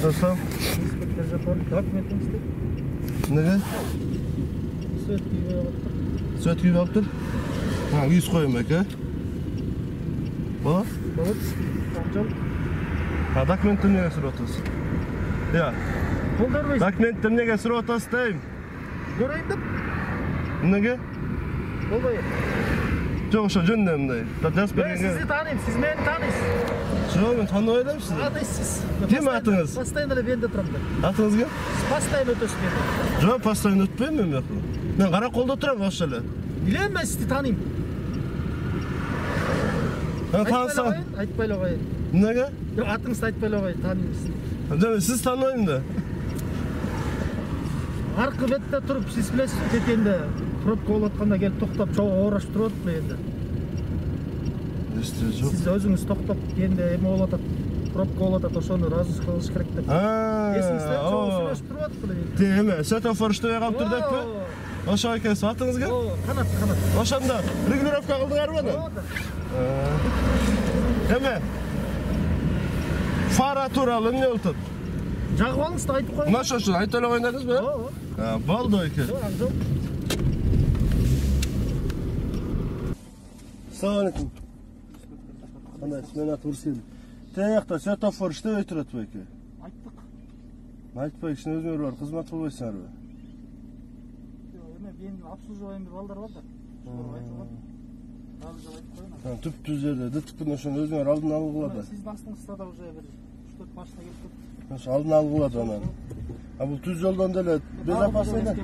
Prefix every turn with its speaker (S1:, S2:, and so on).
S1: Dostum.
S2: Inspektör Japon dokumentіңізді.
S1: Nege?
S2: Söt gibi yaptır.
S1: Söt gibi yaptır. Ha, 100 koyun beke. Bu?
S2: Balık. Amcam.
S1: Ha, dokumentim nege sürü otuz. Ya.
S2: Koldarmayız.
S1: Dokumentim nege sürü otuz deyim.
S2: Göreyim de.
S1: Nege?
S2: Olmayı.
S1: Çok şu cündem deyim. Ders
S2: Ben
S1: berenge.
S2: sizi tanıyım. Siz beni tanıyısınız.
S1: Şu ben tanıyayım mı sizi?
S2: Tanıyısınız.
S1: Kim atınız?
S2: Pastayın da ben de turamda.
S1: Atınız kim?
S2: Pastayın ötesi beni.
S1: Жоқ, пастайын өтпеймін мен мына. Мен Қарақолда тұрамын осы жерде.
S2: Bileyim ben sizi tanıyım.
S1: Танысам.
S2: Айтпайлы қойын.
S1: Неге?
S2: Yok atыңызды айтпайлы қойын. Tanıyım sizi.
S1: Және сіз танымаймын да.
S2: Арқы бетте тұрып, сіз білесіз кетенде пробка болатқанда келіп тоқтап, çoğu uğraşып тұрады бұл енді.
S1: Есте жоқ.
S2: Сіз өзіңіз тоқтап енді еме болатады. Пробка болатады, ошоны разы қылыш керек деп. Есіңізде çoğu uğraşып тұрады бұл енді.
S1: Деме, светофор іште қалып тұр деп пе? Ошо екенсіз, атыңыз кім?
S2: Қанат.
S1: Ошонда регулировка қылдыңар ма? Деме, фара туралы не ұлтып?
S2: Жағып алыңыз да айтып қойыңыз.
S1: Мына шошын айтып эле қойдыңыз ба? Болды екен. Ассалаумалейкум. Қандай, мен аты Урсин. Таяқта светофор іште өйтіреді бе екен?
S2: Айттық.
S1: Айтпай, кішін өзіңер бар, қызмат қылбайсыңар ба?
S2: Benim обслуживаемый балдар var da.
S1: Түп-түз жерде, діттікпін ошоны өзіңер алдын алғылады.
S2: Siz bastыңызда да уже bir 3-4 машина келіп тұр.
S1: Aldın algıladı onu. Ha bu düz yoldan değil, bezapasıyla.